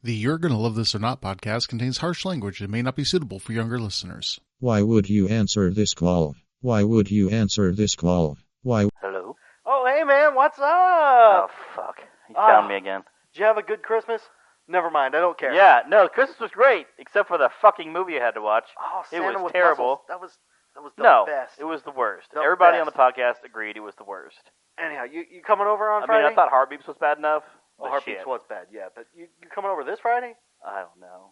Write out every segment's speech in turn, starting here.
The You're Gonna Love This or Not podcast contains harsh language and may not be suitable for younger listeners. Why would you answer this call? Why would you answer this call? Why? Hello? Oh, hey, man, what's up? Oh, fuck. You found me again. Did you have a good Christmas? Never mind, I don't care. Yeah, no, Christmas was great, except for the fucking movie you had to watch. Oh, it Santa was with terrible. Muscles. That was the best. It was the worst. The Everybody best. on the podcast agreed it was the worst. Anyhow, you coming over on I Friday? mean, I thought Heartbeats was bad enough. Well, but Heartbeats shit. was bad, yeah. But you coming over this Friday? I don't know.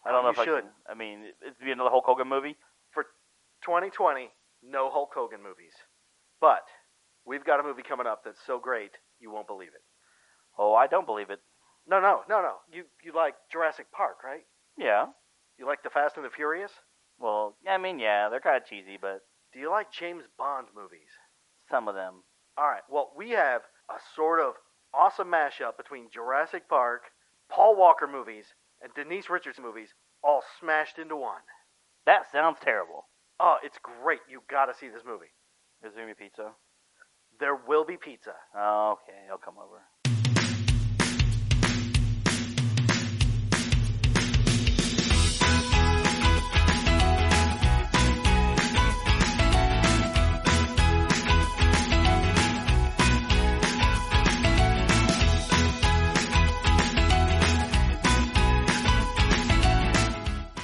I don't know if you I should. can. I mean, it'd be another Hulk Hogan movie. For 2020, no Hulk Hogan movies. But we've got a movie coming up that's so great, you won't believe it. Oh, I don't believe it. No. You like Jurassic Park, right? Yeah. You like The Fast and the Furious? Well, I mean, yeah, they're kind of cheesy, but Do you like James Bond movies? some of them. All right, well, we have a sort of awesome mashup between Jurassic Park, Paul Walker movies, and Denise Richards movies all smashed into one. That sounds terrible. Oh, it's great. You gotta see this movie. Is there any pizza? There will be pizza. Okay, I'll come over.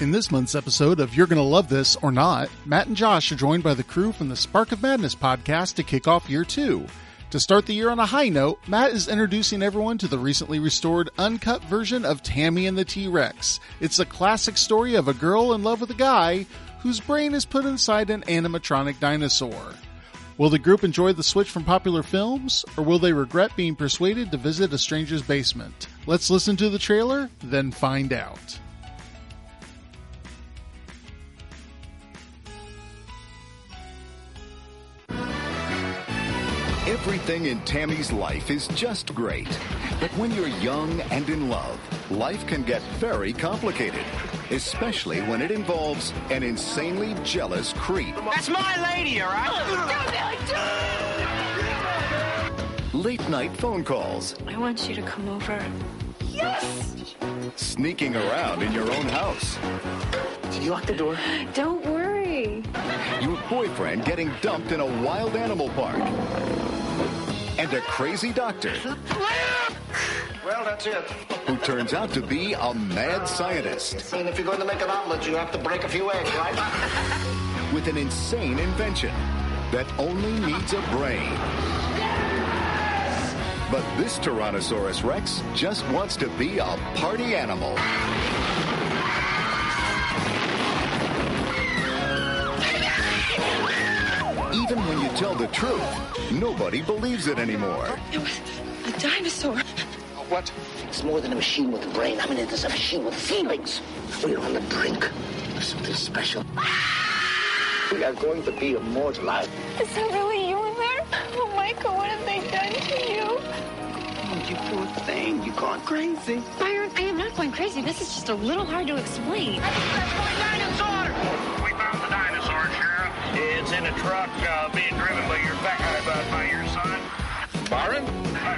In this month's episode of You're Gonna Love This or Not, Matt and Josh are joined by the crew from the Spark of Madness podcast to kick off year 2. To start the year on a high note, Matt is introducing everyone to the recently restored uncut version of Tammy and the T-Rex. It's a classic story of a girl in love with a guy whose brain is put inside an animatronic dinosaur. Will the group enjoy the switch from popular films, or will they regret being persuaded to visit a stranger's basement? Let's listen to the trailer, then find out. Everything in Tammy's life is just great. But when you're young and in love, life can get very complicated, especially when it involves an insanely jealous creep. That's my lady, all right? Late night phone calls, I want you to come over. sneaking around in your own house, Did you lock the door? Don't worry. your boyfriend getting dumped in a wild animal park, and a crazy doctor Well, that's it. who turns out to be a mad scientist I mean, if you're going to make an omelet, you have to break a few eggs, right? with an insane invention that only needs a brain. But this Tyrannosaurus Rex just wants to be a party animal. Even when you tell the truth, nobody believes it anymore. It was a dinosaur. What? It's more than a machine with a brain. I mean, it is a machine with feelings. We're on the brink of something special. We are going to be immortalized. Is that really you in there? Oh, Michael, what have they done to you? Oh, you poor thing. You gone crazy. Byron, I am not going crazy. This is just a little hard to explain. That's my dinosaur! We found the dinosaur, Sheriff. It's in a truck being driven by your son. Byron?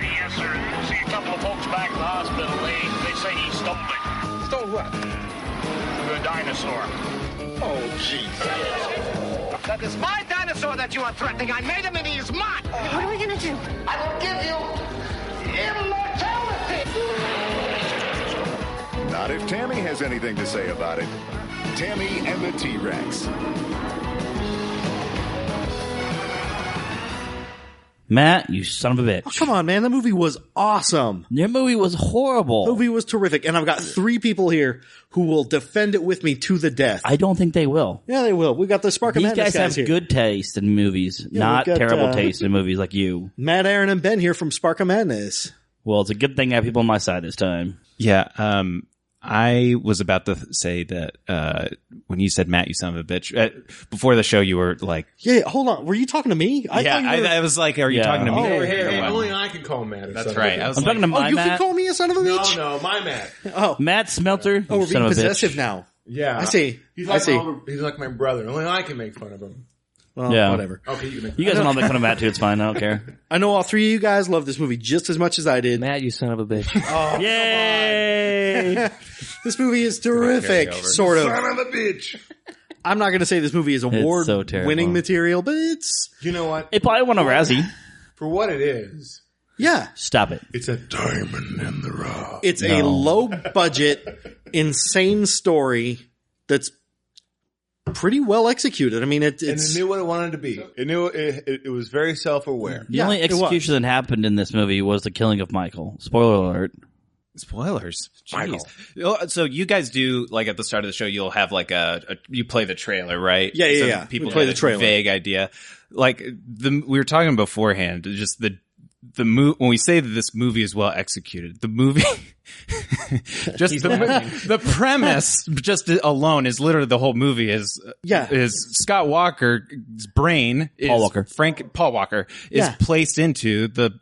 Yes, sir. See, a couple of folks back at the hospital, they say he stole it. Stole what? The dinosaur. Oh, jeez. That is my dinosaur that you are threatening. I made him and he is mine. What are we going to do? I will give you immortality. Not if Tammy has anything to say about it. Tammy and the T-Rex. Matt, you son of a bitch. Oh, come on, man. That movie was awesome. Your movie was horrible. The movie was terrific. And I've got 3 people here who will defend it with me to the death. I don't think they will. Yeah, they will. We got the Spark of These Madness guys have here. good taste in movies, Yeah, not we've got, terrible taste in movies like you. Matt, Aaron, and Ben here from Spark of Madness. Well, it's a good thing I have people on my side this time. Yeah, I was about to say that when you said, Matt, you son of a bitch, before the show you were like... Yeah, hold on. Were you talking to me? I was like, are you talking to me? Hey, only I can call Matt. That's right. I'm talking to my you Matt. can call me a son of a bitch? No, my Matt. Oh, Matt Smelter. we're son being of a bitch. possessive now. Yeah. I see. He's I like see. he's like my brother. Only I can make fun of him. Well, Yeah. whatever. Okay, you You guys want all make fun of Matt too. It's fine. I don't care. I know all three of you guys love this movie just as much as I did. Matt, you son of a bitch. Oh, Yay! This movie is terrific, sort of. Son of a bitch. I'm not going to say this movie is so award-winning terrible. material, but it's... You know what? It probably won a Razzie. For what it is, Yeah. Stop it. it's a diamond in the rough. It's a low-budget, insane story that's pretty well executed. I mean, And it's... it knew what it wanted to be. It knew it was very self-aware. The only it was. execution that happened in this movie was the killing of Michael. Spoiler alert. Spoilers. Michael. Jeez. So you guys do, like, at the start of the show, you'll have, like, you play the trailer, right? Yeah, So yeah. People We play get the a trailer. vague idea. Like, we were talking beforehand, just the when we say that this movie is well executed, the movie, just the premise, just alone is literally the whole movie is Scott Walker's brain is Paul Walker is placed into the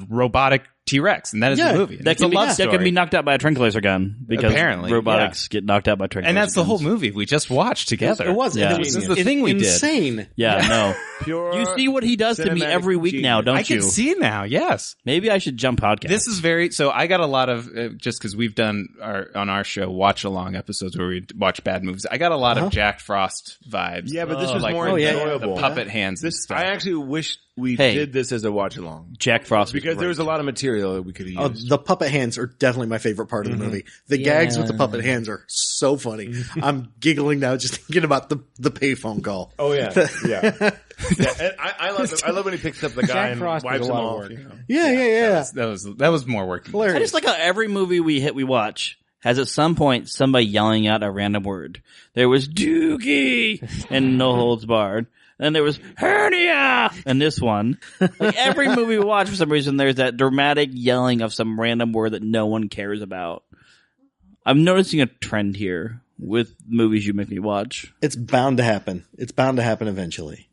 robotic T-Rex, and that is the movie. That can be knocked out by a tranquilizer gun because apparently robotics get knocked out by tranquilizer and that's the whole guns. movie we just watched together. It was. Yeah. This is the thing we did. Insane. Yeah, no. Pure You see what he does to me cinematic every week genius. now, don't I you? can see now. Yes. Maybe I should jump podcast. This is so I got a lot of, just cause we've done on our show watch along episodes where we watch bad movies. I got a lot of Jack Frost vibes. Yeah, but this was like more yeah. enjoyable. the puppet hands. This stuff. I actually wish we Hey. did this as a watch along Jack Frost. because there was a lot of material that we could have used. The puppet hands are definitely my favorite part of the movie. The gags with the puppet hands are so funny. I'm giggling now just thinking about the payphone call. Oh yeah, yeah. And I love when he picks up the guy and Frost wipes is a him lot of off. work. You know? Yeah. That was more work. Hilarious. I just like how every movie we watch has at some point somebody yelling out a random word. There was Doogie and No Holds Barred. And there was hernia in this one. Like every movie we watch, for some reason, there's that dramatic yelling of some random word that no one cares about. I'm noticing a trend here with movies you make me watch. It's bound to happen. It's bound to happen eventually.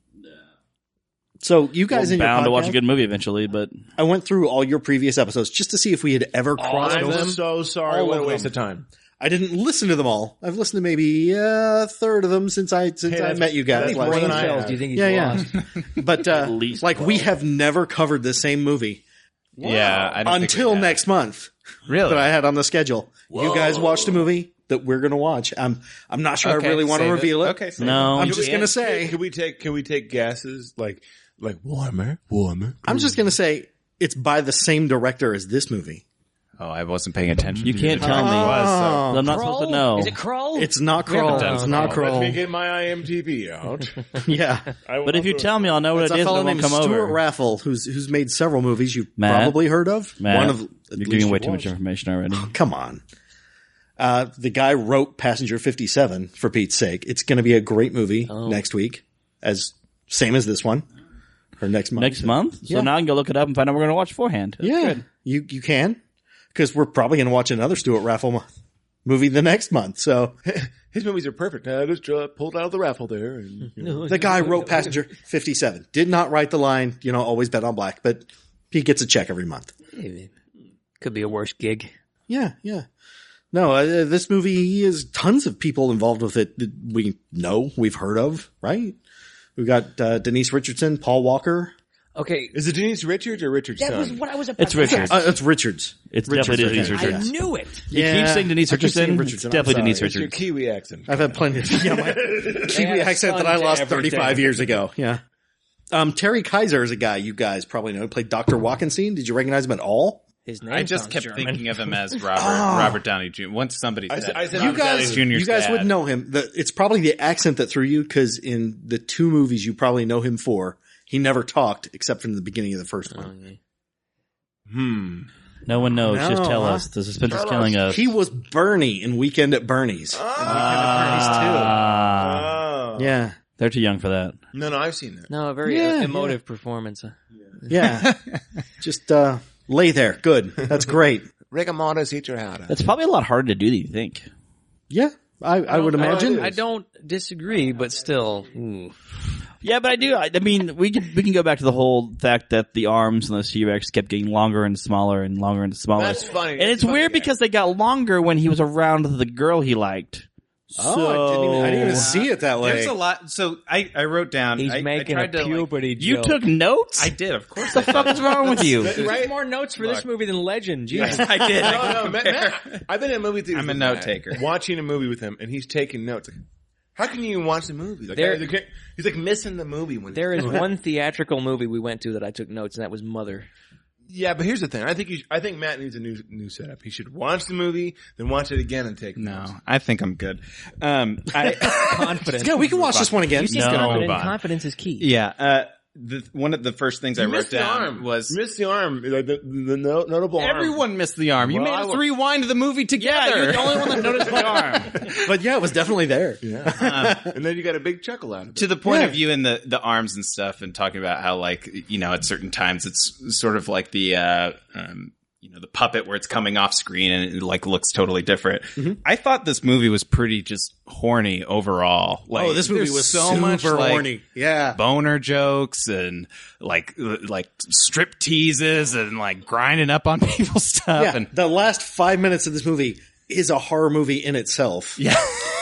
So you guys in your bound to watch podcast, a good movie eventually, but I went through all your previous episodes just to see if we had ever crossed I'm over. so sorry. All What of a waste them. of time. I didn't listen to them all. I've listened to maybe a third of them since I met you guys. that's last more than time. I have. Do you think he's Yeah. lost? But least like 12. we have never covered the same movie Yeah. I don't think until we have. next month Really? that I had on the schedule. You guys watched a movie that we're going to watch. I'm not sure Okay, I really want to save reveal it. Okay. save No. I'm just going to say. Can we take guesses like warmer? I'm just going to say it's by the same director as this movie. Oh, I wasn't paying attention. you can't tell me. Oh. I'm not supposed to know. Is it Kroll? It's not We haven't Kroll. done It's it not before. Let me Kroll. get my IMDb out. Yeah. But if you tell me, I'll know what It's it a is and fellow I won't named come Stuart over. Raffle who's made several movies you've Matt? probably heard of. Matt, One of you're at least giving way you too much watched. information already. Come on. The guy wrote Passenger 57, for Pete's sake. It's going to be a great movie next week, same as this one, or next month. Next month? So Yeah. now I can go look it up and find out what we're going to watch beforehand. That's Yeah, good. you can, because we're probably going to watch another Stuart Raffle movie the next month. So His movies are perfect. I just pulled out of the raffle there. And, the guy wrote Passenger 57, did not write the line, always bet on black, but he gets a check every month. Could be a worse gig. Yeah. No, this movie has tons of people involved with it that we've heard of, right? We've got Denise Richardson, Paul Walker. Okay. is it Denise Richards or Richard's That son? was what I was about It's to say. Richards. It's Richards. It's Richards, definitely Denise okay. Richards. I knew it. You keep saying Denise I keep saying Richardson. Richardson. It's definitely I'm Denise sorry. It's your Richards. Kiwi accent. I've had plenty of my Kiwi have accent that fun I lost every 35 day. years ago. Yeah. Terry Kaiser is a guy you guys probably know. He played Dr. Walkenstein. Did you recognize him at all? His name I just sounds kept German. thinking of him as Robert Downey Jr. Once somebody said, I said You Robert Downey guys, Jr.'s you guys dad. would know him. It's probably the accent that threw you because in the two movies you probably know him for, he never talked except from the beginning of the first one. No one knows. No, Just tell huh? us. The suspense is killing us. He was Bernie in Weekend at Bernie's. Ah. Yeah. They're too young for that. No, I've seen that. No, a very Yeah, emotive performance. Yeah. Just lay there. Good. That's great. Rigamondas eat your hat. That's probably a lot harder to do than you think. Yeah. I would imagine. I don't disagree, but still. Ooh. Yeah, but I do. I mean, we can go back to the whole fact that the arms on the T-Rex kept getting longer and smaller and longer and smaller. That's funny. And it's weird because they got longer when he was around the girl he liked. I didn't even see it that way. There's a lot. So I wrote down. He's I making tried a to, puberty You joke. took notes? I did, of course. What the fuck is wrong with you? There's more notes for this movie than Legend. Jeez. I did. No, Matt, I've been in a movie theater. I'm a note taker. Watching a movie with him, and he's taking notes. How can you even watch the movie? Like, he's like missing the movie when There is one theatrical movie we went to that I took notes, and that was Mother. Yeah, but here's the thing. I think Matt needs a new setup. He should watch the movie, then watch it again and take notes. No, I think I'm good. Confidence. Yeah, we can watch this one again. You seem confident. Confidence is key. Yeah. One of the first things I wrote down was... You missed the arm. Like the notable arm. Everyone missed the arm. You made us rewind the movie together. Yeah, you're the only one that noticed the arm. But yeah, it was definitely there. Yeah. And then you got a big chuckle out of it. To the point of viewing the arms and stuff and talking about how, like, you know, at certain times it's sort of like the the puppet where it's coming off screen and it like looks totally different. Mm-hmm. I thought this movie was pretty just horny overall. Like, this movie was so super much like, horny. Yeah. Boner jokes and like strip teases and like grinding up on people's stuff. Yeah, and the last 5 minutes of this movie is a horror movie in itself. Yeah.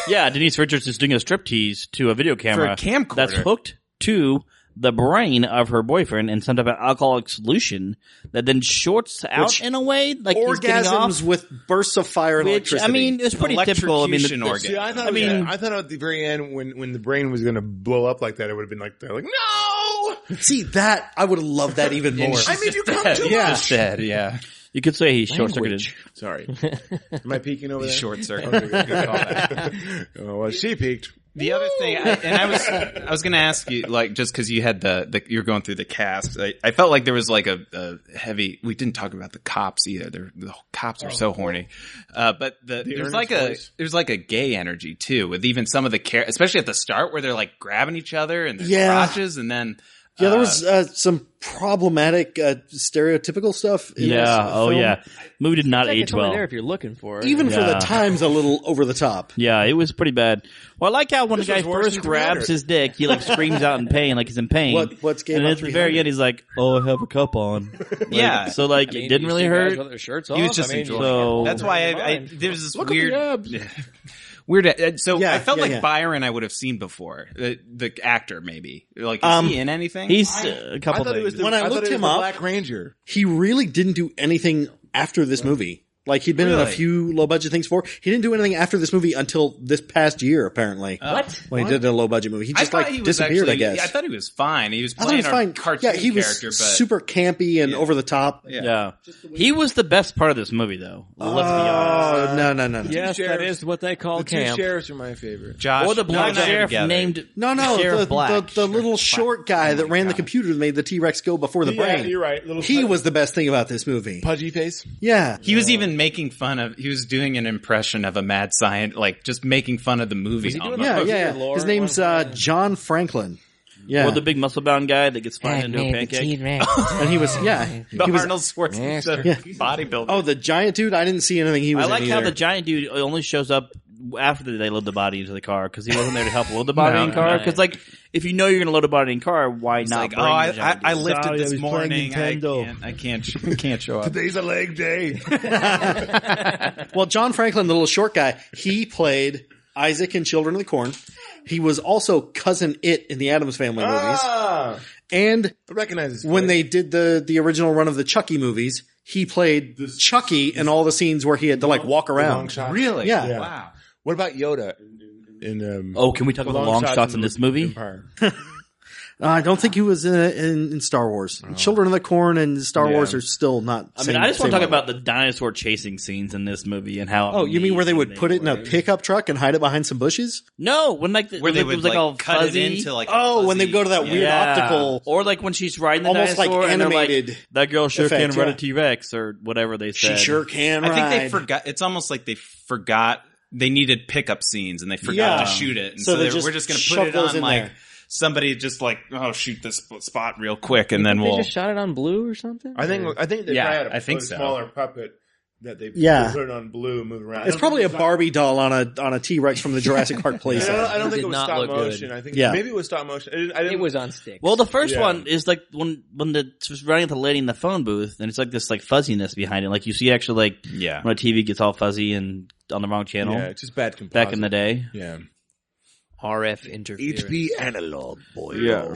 Yeah, Denise Richards is doing a striptease to a video camera. For a camcorder. That's hooked to the brain of her boyfriend and some type of alcoholic solution that then shorts out in a way, like he's getting off. Orgasms with bursts of fire and electricity. I mean, it's pretty typical. I mean, See, I thought at the very end when the brain was going to blow up like that, it would have been like, they're like, no! See, that, I would have loved that even more. I mean, you come too Yeah. much. Dead, yeah. You could say he's short-circuited. Sorry. Am I peeking over there? Short circuit. Oh, well, she peeked. The other thing, I was going to ask you, like, just because you had you're going through the cast, I felt like there was like a heavy. We didn't talk about the cops either. The cops are so horny, but there's like a gay energy too, with even some of the especially at the start where they're like grabbing each other and their crotches, and then. Yeah, there was some problematic, stereotypical stuff. In this film. Yeah. Movie did not age It's only well. there if you're looking for it. Even for the times, a little over the top. Yeah, it was pretty bad. Well, I like how when the guy was worse first than grabs 300. his dick, he like screams out in pain, like he's in pain. What's gay And about at the very 300? end, he's like, "Oh, I have a cup on." Like, Yeah. So like, I mean, it didn't you really see guys hurt. with their shirts off. He was just I mean, enjoying so- it. That's why Fine. there's this Look at weird. the abs. Weird. So Yeah, I felt yeah, like yeah. Byron I would have seen before. The actor, maybe. Like, is he in anything? He's a couple I thought it was things. When I thought looked it was him the up- Black Ranger. He really didn't do anything after this movie. Like, he'd been in a Really? few low-budget things before. He didn't do anything after this movie until this past year, apparently. What? When he did a low-budget movie. He just, I thought like, he was disappeared, actually, I guess. Yeah, I thought he was fine. He was I thought playing he was fine. a cartoon Yeah, he was character, but super campy and over the top. Yeah. He was the best part of this movie, though. Let's be honest. Oh, no. Yes, that is what they call The two camp. sheriffs are my favorite. Josh, Or the black Josh and I sheriff together. named No, Sheriff Black. the little short guy that ran the computer that made the T-Rex go before the Yeah, brain. you're right. Little He was the best thing about this movie. pudgy face. Yeah. He was even making fun of. He was doing an impression of a mad scientist, like just making fun of the movie. he doing almost. Yeah. His name's John Franklin. Yeah. Or the big muscle-bound guy that gets fined into a pancake. And he was, The he was, Arnold Schwarzenegger bodybuilder. oh, the giant dude? I didn't see anything he was I like in how either. the giant dude only shows up after they load the body into the car because he wasn't there to help load the body in the car. Because like, if you know you're going to load a body in the car, why It's not? like, bring the giant I dude? lifted Sorry, this I was playing morning. Nintendo. I can't show up. Today's a leg day. Well, John Franklin, the little short guy, he played Isaac in Children of the Corn. He was also Cousin It in the Addams Family movies. Ah, And I recognize this. when place. they did the original run of the Chucky movies, he played Chucky in all the scenes where he had to like walk long around. shots. Really? Yeah. Wow. What about Yoda? In Oh, can we talk about the long shots in this movie? Empire. I don't think he was in Star Wars. Children of the Corn and Star Wars are still not. I mean, I just want to talk about the dinosaur chasing scenes in this movie and how. Oh, you mean where they would amazing put it in a were. pickup truck and hide it behind some bushes? No, when like Where they it would was like all cut fuzzy. it into like. a Oh, when they fuzzy- go to that weird Yeah. optical. or like when she's riding the Almost like dinosaur and they're animated like, that girl sure effect, can run yeah. a T-Rex or whatever they She said. sure can I ride. think they forgot. It's almost like they forgot they needed pickup scenes and they forgot Yeah. to shoot it. And So so, they they just we're just going to shove put it those on in like there. somebody just like, oh, shoot this spot real quick and then They we'll. just shot it on blue or something? I think they Yeah, probably had I think a so. smaller puppet that they Yeah. put it on blue and move around. It's probably a Barbie doll on a T-Rex from the Jurassic Park I playset. don't think did it was not stop look good. motion. I think Yeah. maybe it was stop motion. I didn't, It was on sticks. Well, the first Yeah. one is like when it's running at the lady in the phone booth, and it's like this like fuzziness behind it. Like you see actually like Yeah. when a TV gets all fuzzy and on the wrong channel. Yeah, it's just bad composite. Back in the day. Yeah. RF interference. HP analog, boy. Yeah.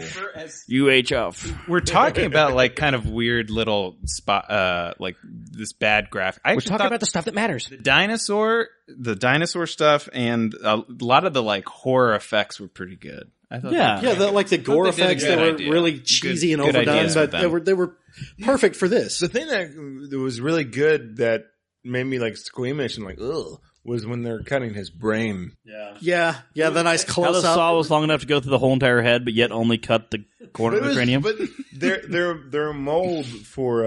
UHF. We're talking about like kind of weird little spot, like this bad graphic. We're talking about the stuff that matters. The dinosaur stuff, and a lot of the like horror effects were pretty good. I thought the gore effects that were really cheesy and overdone, but they were perfect for this. The thing that was really good that made me like squeamish and like ugh was when they're cutting his brain. Yeah. The nice How close the up. saw was long enough to go through the whole entire head, but yet only cut the corner of the cranium. But their mold for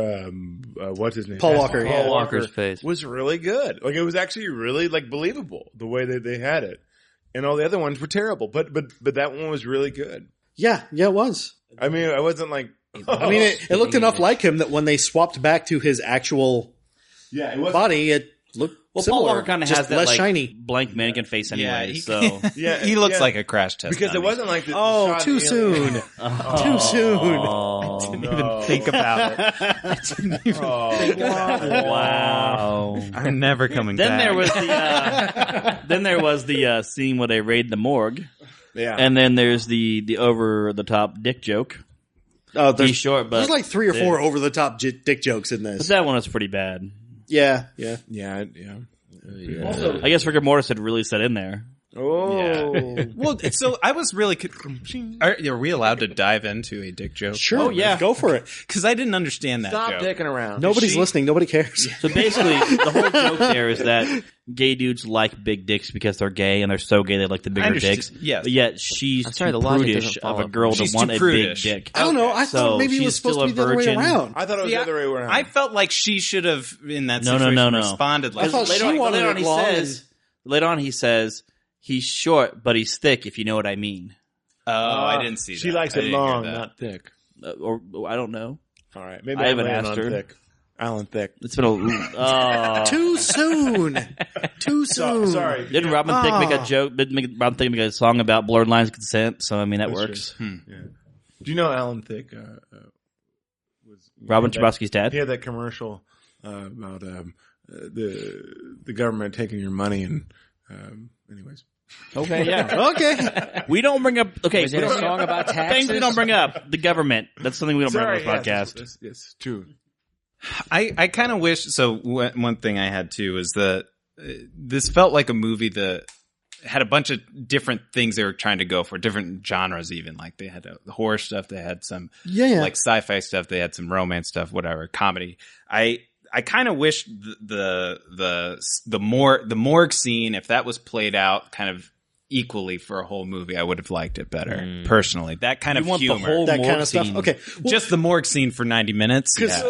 what's his name? Paul Walker. Paul Walker's face was really good. Like it was actually really like believable the way that they had it, and all the other ones were terrible. But that one was really good. Yeah, it was. I mean, I wasn't like. I mean, it looked enough like him that when they swapped back to his actual body, it looked similar. Paul Walker kind of has that less like, shiny blank mannequin face anyway. He looks like a crash test because dummy. it wasn't like the Oh, too soon. Too soon. I didn't even think about it. I didn't even think about it. Wow. I'm never coming Then back. there was the scene where they raid the morgue. Yeah. And then there's the over the top dick joke. Oh, He's short, but there's like 3 or 4 over the top dick jokes in this. But that one was pretty bad. Yeah. Also, I guess rigor mortis had really set in there. Oh. Yeah. Well, so I was really. Are we allowed to dive into a dick joke? Sure. Oh, yeah. Go for it. Because I didn't understand that Stop joke. dicking around. Nobody's listening. Nobody cares. So basically, the whole joke there is that gay dudes like big dicks because they're gay and they're so gay they like the bigger dicks. Yes. But yet she's I'm sorry, too the logic prudish doesn't of a follow. girl to She's want too a prudish. big dick. I don't know. I So thought maybe it she's was supposed still to be a the other way virgin. around. I thought it was the other way around. I felt like she should have, in that No. situation, responded like I thought Later she wanted on, it long. later on he says, he's short, but he's thick, if you know what I mean. Oh, I didn't see that. She likes I it didn't hear long, that. not thick. Or I don't know. All right, maybe I haven't land asked on her. Thick. Alan Thick. It's been a Too soon. Too soon. Sorry. Didn't Robin Thicke make a joke? Didn't Robin Thicke make a song about blurred lines of consent? So I mean that works. Yeah. Do you know Alan Thicke was Robin Chbosky's dad. He had that commercial about the government taking your money and anyways. Okay, yeah. Okay. We don't bring up. Okay, Was there a song about taxes? things we don't bring up. The government. That's something we don't bring up on this podcast. Yes, true. I kind of wish. So one thing I had too is that this felt like a movie that had a bunch of different things they were trying to go for, different genres even. Like they had the horror stuff, they had some like sci-fi stuff, they had some romance stuff, whatever, comedy. I kind of wish the morgue scene, if that was played out kind of equally for a whole movie, I would have liked it better personally. That kind of want humor, the whole That morgue kind of stuff. scene. Okay. Well, just the morgue scene for 90 minutes. Yeah.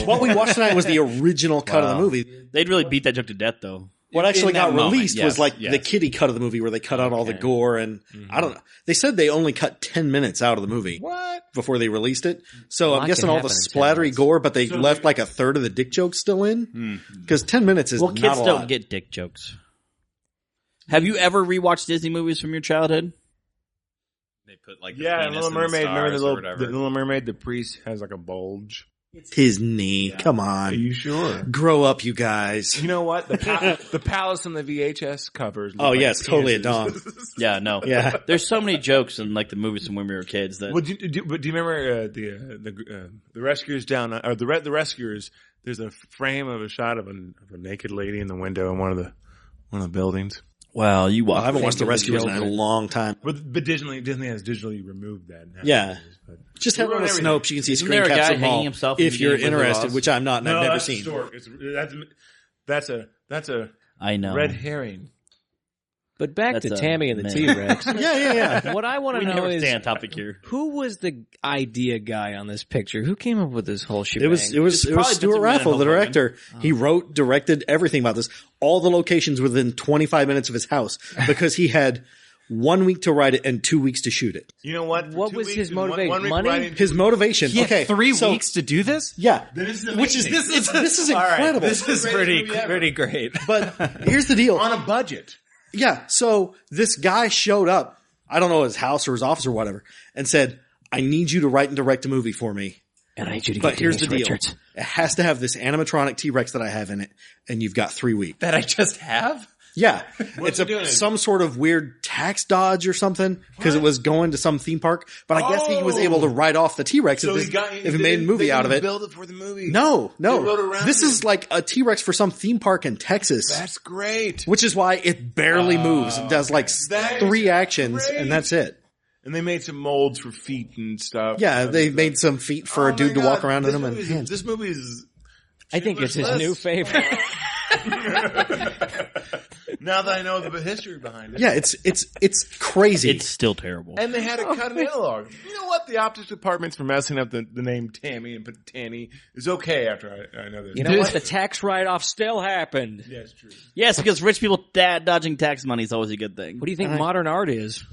what we watched tonight was the original cut of the movie. They'd really beat that joke to death, though. What actually In that got moment, released yes, was like yes. the kiddie cut of the movie where they cut out all the gore and I don't know. They said they only cut 10 minutes out of the movie. What? Before they released it. So I'm lot guessing can all the happen in 10 splattery minutes. gore, but they left like a third of the dick jokes still in. Because 10 minutes is Well, not kids a don't lot. get dick jokes. Have you ever rewatched Disney movies from your childhood? They put like the Yeah, penis Little in the Mermaid. Remember stars or whatever. the Little Mermaid? The priest has like a bulge. It's his knee. Come Are on. you sure? Grow up, you guys. You know what? The palace on the VHS covers. look Oh, like yeah, it's totally a penises. dong. Yeah, no. Yeah. There's so many jokes in like the movies from when we were kids that. Well, do you remember the rescuers down or the rescuers? There's a frame of a shot of a naked lady in the window in one of the buildings. Wow, you watch. I haven't watched The Rescuers in a long time. But Disney has digitally removed that. Yeah. Just head We're on on a everything. Snopes. You can see Isn't screen there a caps guy of them all hanging himself in if the you're beginning of Wizard of interested, Oz? which I'm not and I've never that's seen. Stork. That's a I know. red herring. But back That's to a Tammy and the man. T-Rex. Yeah. What I want We to know never is stay on topic here. who was the idea guy on this picture? Who came up with this whole shebang? It was probably Stuart Vincent Van Raffel, the Hoven. director. He wrote, directed everything about this. All the locations within 25 minutes of his house because he had 1 week to write it and 2 weeks to shoot it. You know what? What was his motivation? One week Money? writing- His motivation. He had okay, 3 so- weeks to do this? Yeah, This is which is amazing. this is All right, incredible. this is pretty great. But here's the deal. on a budget. Yeah, so this guy showed up, I don't know, his house or his office or whatever, and said, I need you to write and direct a movie for me. And I need you to But get here's Denise the deal. Richards. It has to have this animatronic T-Rex that I have in it, and you've got 3 weeks. That I just have? Yeah. What's It's he doing? some sort of weird tax dodge or something because it was going to some theme park. But I guess he was able to write off the T-Rex So if he made a movie out of it. Build it for the movie. No. They wrote around This is like a T-Rex for some theme park in Texas. That's great. Which is why it barely moves. It does like 3 actions and that's it. And they made some molds for feet and stuff. Yeah, they made some feet for a dude to walk around in them and hands. This movie is... I think it's his new favorite. Now that I know the history behind it. Yeah, it's crazy. It's still terrible. And they had to cut an analog. You know what? The optics department's for messing up the name Tammy and put Tanny is okay after I know this. You know what? The tax write-off still happened. Yeah, it's true. Yes, because rich people dodging tax money is always a good thing. What do you think modern art is?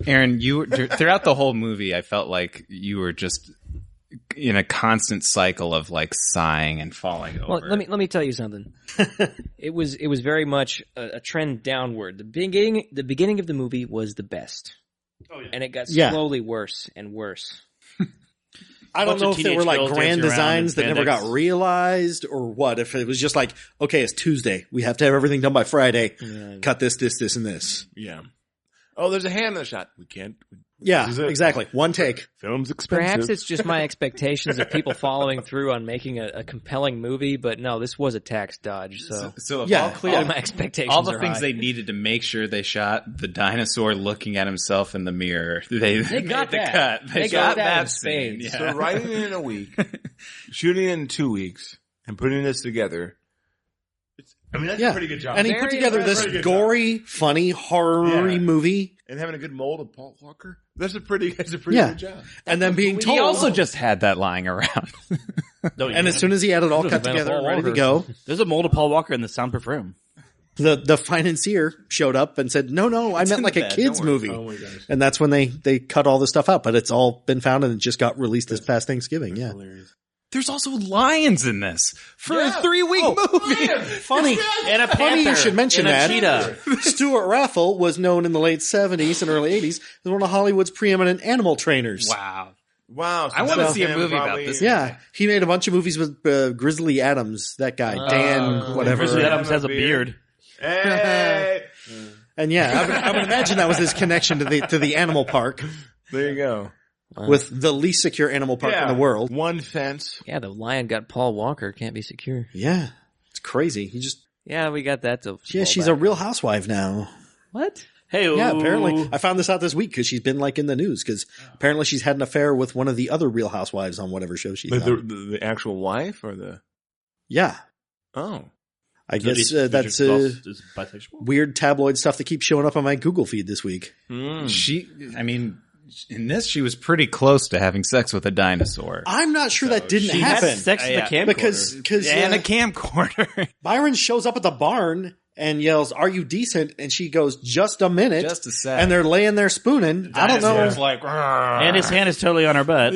Aaron, throughout the whole movie, I felt like you were just in a constant cycle of like sighing and falling over. Well, let me tell you something. It was very much a trend downward. The beginning of the movie was the best. Oh, yeah. And it got slowly worse and worse. I don't know if they were like grand designs that never got realized or what. If it was just like, okay, it's Tuesday. We have to have everything done by Friday. Yeah. Cut this, and this. Yeah. Oh, there's a hand in the shot. We can't. Yeah, exactly. One take. Film's expensive. Perhaps it's just my expectations of people following through on making a compelling movie, but no, this was a tax dodge. So yeah, all my expectations. All the are things high. they needed to make sure they shot the dinosaur looking at himself in the mirror. They got the that. cut. They got that in spades. Yeah. So writing it in a week, shooting it in 2 weeks, and putting this together. That's a pretty good job. And he put together this gory, funny, horror-y movie. And having a good mold of Paul Walker. That's a pretty good job. And then being told. He also just had that lying around. And as soon as he had it all cut together and ready to go. There's a mold of Paul Walker in the soundproof room. The financier showed up and said, no, I meant like a kid's movie. Oh my gosh. And that's when they cut all this stuff out. But it's all been found and it just got released this past Thanksgiving. Yeah. Hilarious. There's also lions in this for a 3-week movie. Funny. And a panther. Funny you should mention and a that. cheetah. Stuart Raffle was known in the late 70s and early 80s as one of Hollywood's preeminent animal trainers. Wow. So I want to see a movie about this. Yeah. He made a bunch of movies with Grizzly Adams, that guy, Dan, whatever. Grizzly Adams has a beard. Hey! And yeah, I would imagine that was his connection to the animal park. There you go. With the least secure animal park in the world. One fence. Yeah, the lion got Paul Walker. Can't be secure. Yeah. It's crazy. He just... Yeah, we got that to... Yeah, she's a real housewife now. What? Hey, yeah, apparently. I found this out this week because she's been like in the news because apparently she's had an affair with one of the other real housewives on whatever show she's on. The actual wife or the... Yeah. Oh. I guess that's weird tabloid stuff that keeps showing up on my Google feed this week. In this, she was pretty close to having sex with a dinosaur. I'm not sure that didn't happen. Had sex with a camcorder. Because and a camcorder. Byron shows up at the barn and yells, "Are you decent?" And she goes, "Just a minute." Just a sec. And they're laying there spooning. I don't know. Like, and his hand is totally on her butt.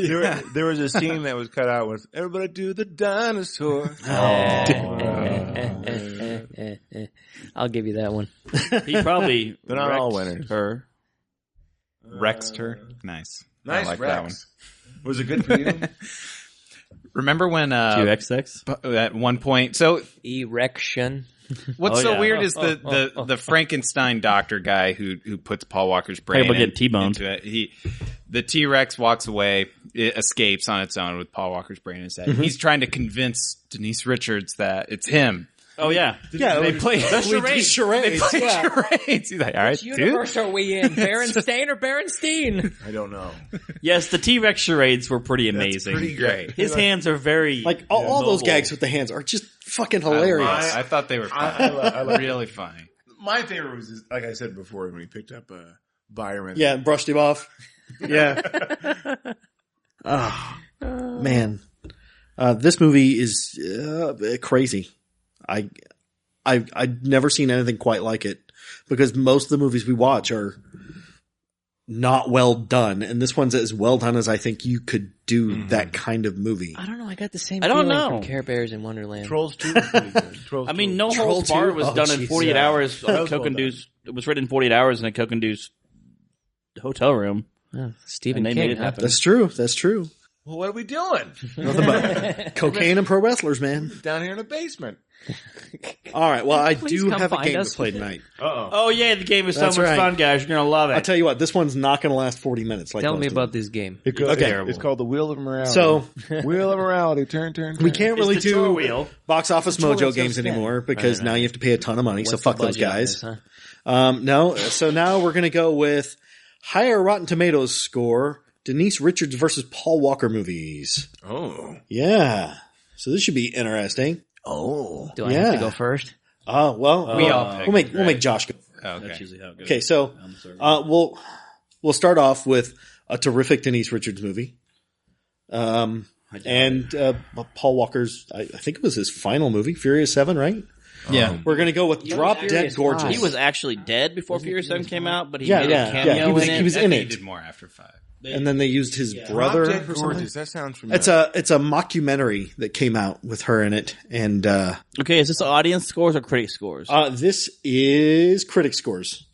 There was a scene that was cut out with everybody do the dinosaur. I'll give you that one. He probably They're not all winners. Her. Rexed her. Nice. Nice, I like Rex. that one. Was it good for you? Remember when XX at one point? So erection. What's so weird is the Frankenstein doctor guy who puts Paul Walker's brain into it. The T-Rex walks away, it escapes on its own with Paul Walker's brain in his head. Mm-hmm. He's trying to convince Denise Richards that it's him. Oh yeah, they play charades. They play charades. He's like, all right, which universe are we in? Berenstain or Berenstein? I don't know. Yes, the T-Rex charades were pretty amazing. That's pretty great. His hands are very all those gags with the hands are just fucking hilarious. I thought they were funny. I really funny. My favorite was, like I said before, when he picked up Byron. Yeah, and brushed him off. Yeah. Oh, man. This movie is crazy. I've never seen anything quite like it because most of the movies we watch are not well done, and this one's as well done as I think you could do that kind of movie. I don't know. I got the same. I don't feeling know. From Care Bears in Wonderland. Trolls 2 was pretty good. I mean, No Holds Barred was done in 48 hours on a Coke-induced. It was written in 48 hours in a Coke-induced hotel room. Oh, Stephen King made it happen. That's true. That's true. Well, what are we doing? Nothing but cocaine and pro wrestlers, man. Down here in the basement. All right. Well, I Please do come have a find game us. to play tonight. Uh-oh. Oh yeah, the game is so That's much right. fun, guys. You're gonna love it. I'll tell you what, this one's not going to last 40 minutes. Like Tell most me of them. about this game. It's called the Wheel of Morality. So, Wheel of Morality. Turn. we can't really It's the tour do wheel. box office tour mojo wheel's games gonna spin. anymore because now you have to pay a ton of money. What's so the fuck those budget on guys. this, huh? No. So now we're going to go with higher Rotten Tomatoes score. Denise Richards versus Paul Walker movies. Oh. Yeah. So this should be interesting. Oh. Do I have to go first? Oh, well, We all picked, we'll make Josh go. Okay. That's usually how it goes. Okay, so we'll start off with a terrific Denise Richards movie. And Paul Walker's, I think it was his final movie, Furious 7, right? Yeah. We're going to go with Drop Dead Gorgeous. He was actually dead before Furious 7 came out, but he made a cameo He was in it. in He it. did more after 5. And then they used his brother. Drop Dead or something. Gorgeous. That sounds familiar. It's a mockumentary that came out with her in it. And Okay, is this audience scores or critic scores? this is critic scores.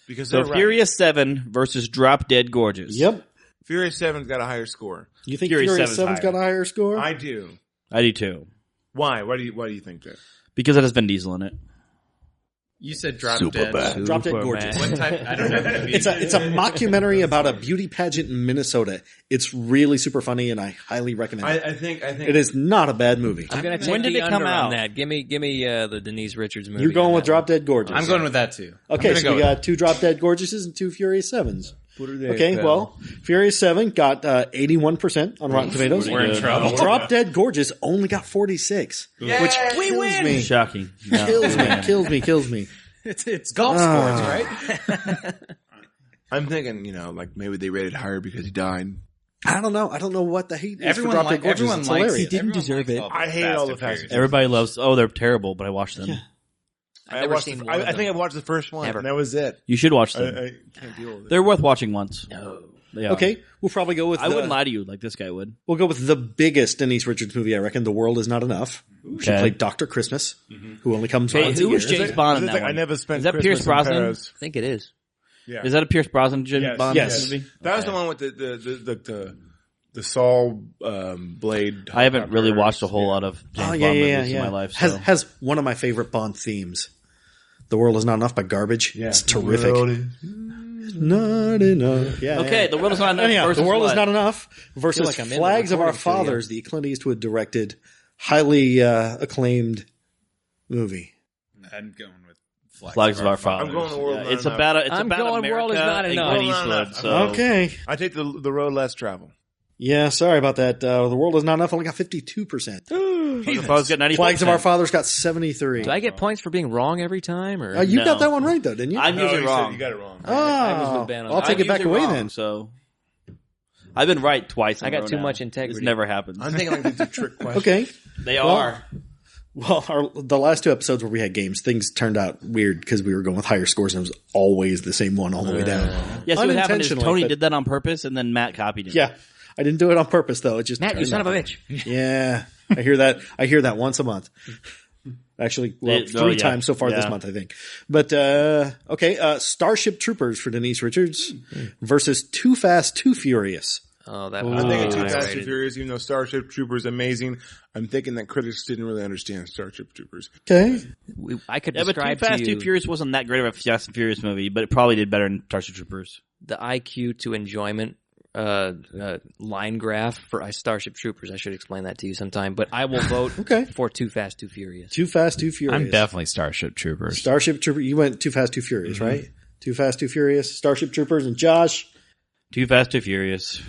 Because So they're right. Furious 7 versus Drop Dead Gorgeous. Yep. Furious 7's got a higher score. You think Furious Furious 7's 7's got a higher score? I do. I do too. Why? Why do you think that? Because it has Vin Diesel in it. You said Drop Dead. Drop Dead Gorgeous. What type? I don't know. It's a mockumentary about a beauty pageant in Minnesota. It's really super funny, and I highly recommend it. I think It is not a bad movie. I'm going to take When did the it come under out? on that. Give me the Denise Richards movie. You're going on with that Drop Dead Gorgeous. I'm going with that too. Okay, so we got 2 Drop Dead Gorgeouses and 2 Furious 7s. Okay, well, Furious 7 got 81% on Rotten Tomatoes. We're in trouble. Drop Dead Gorgeous only got 46, which kills me. Shocking. No. Kills me. It's golf sports, right? I'm thinking, like maybe they rated higher because he died. I don't know what the hate is Everyone for Drop Dead likes. Gorgeous. It's hilarious. He didn't deserve it. I hate all the Fast and Furious. Everybody loves. Oh, they're terrible, but I watched them. I've never seen one of I think I watched the first one, Never. and that was it. You should watch them. I can't deal with it. They're worth watching once. No. They are. Okay, we'll probably go with I wouldn't lie to you like this guy would. We'll go with the biggest Denise Richards movie, I reckon. The World Is Not Enough. She Okay. played Dr. Christmas, who only comes Hey, once a who year. was James Bond in that Like, one? I never spent Is that Christmas Pierce in Brosnan? Paris. I think it is. Yeah. Is that a Pierce Brosnan James Bond Yes. movie? That was the one with the saw blade. I haven't really helicopters. watched a whole lot of James Bond movies in my life. So. Has one of my favorite Bond themes. The World Is Not Enough by Garbage. Yeah. It's terrific. Not enough. Yeah. Okay, The World Is Not Enough Anyhow, versus The World what? Is Not Enough versus like I'm in the Flags of Our recording studio. Fathers, the Clint Eastwood directed, highly acclaimed movie. I'm going with Flags of Our Fathers. I'm going The World Is Not It's Enough. about I'm about going America World Is Not and Enough. Clint World Is Not Eastwood. Enough. So. Okay. I take the road less travel. Yeah, sorry about that. The World Is Not Enough only got 52%. The Fathers got 90%. Flags of Our Fathers got 73. Do I get points for being wrong every time? Or You No. got that one right, though, didn't you? I'm usually you wrong. You got it wrong. I was with Ben on I'll that. take it back usually away wrong, then. So I've been right twice. In I a got row too now. much integrity. This never happens. I'm thinking like it's a trick question. Okay. They Well, are. Well, the last 2 episodes where we had games, things turned out weird because we were going with higher scores and it was always the same one all the way down. Yes, what happened is Unintentionally, Tony but- did that on purpose, and then Matt copied it. Yeah. I didn't do it on purpose, though. It just Matt, you turned son of a out. bitch. Yeah. I hear that. I hear that once a month. Actually, well, 3 times so far this Yeah. month, I think. But, okay. Starship Troopers for Denise Richards versus Too Fast, Too Furious. Oh, that I'm thinking Too high Fast, Too rated. Furious, even though Starship Troopers is amazing. I'm thinking that critics didn't really understand Starship Troopers. Okay. I could Yeah, but Too describe Fast, to Too you Furious wasn't that great of a Fast and Furious movie, but it probably did better than Starship Troopers. the IQ to enjoyment line graph for Starship Troopers. I should explain that to you sometime. But I will vote for Too Fast, Too Furious. Too Fast, Too Furious. I'm definitely Starship Troopers. Starship Troopers. You went Too Fast, Too Furious, right? Too Fast, Too Furious. Starship Troopers and Josh. Too Fast, Too Furious.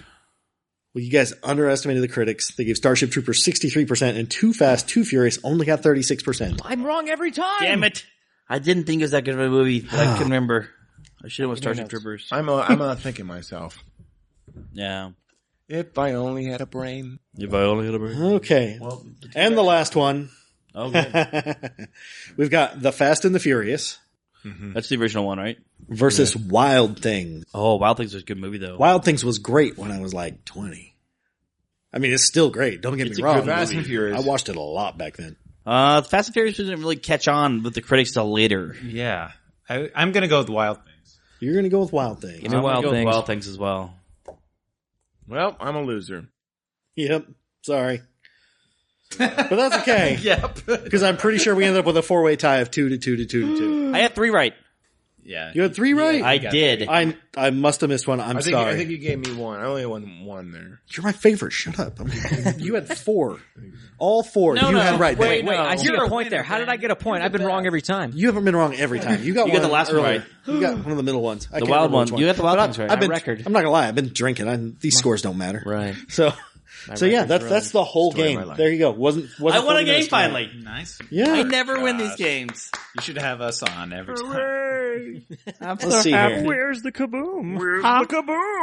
Well, you guys underestimated the critics. They gave Starship Troopers 63% and Too Fast, Too Furious only got 36%. I'm wrong every time. Damn it! I didn't think it was that good of a movie, but I can remember. I should have went Starship Troopers. I'm not thinking myself. Yeah. If I only had a brain. If I only had a brain. Okay. And the last one. Okay. We've got The Fast and the Furious That's the original one, right? versus Wild Things. Oh, Wild Things was a good movie, though. Wild Things was great when I was like 20. I mean, it's still great. Don't get It's me a wrong. good Fast and Furious. I watched it a lot back then. Fast and Furious didn't really catch on with the critics till later. Yeah. I'm going to go with Wild Things. You're going to go with Wild Things. Give me I'm gonna Wild go with Things. Wild Things as well. Well, I'm a loser. Yep. Sorry. But that's okay. Yep. Because I'm pretty sure we ended up with a 4-way tie of 2 to 2 to 2 to 2. I had 3 right. Yeah. You had 3 right? I did. I must have missed one. I'm sorry. I think you gave me 1. I only had one there. You're my favorite. Shut up. You had 4. All 4. You had right. Wait. I see a point there. How did I get a point? I've been wrong every time. You haven't been wrong every time. You got the last one right. You got one of the middle ones. The wild one. You got the wild ones right. I've been, record. I'm not going to lie. I've been drinking. These scores don't matter. Right. So yeah, that's the whole game. There you go. Wasn't I won a game finally. Nice. Yeah. I never win these games. You should have us on every time. Let's see here. Where's the kaboom?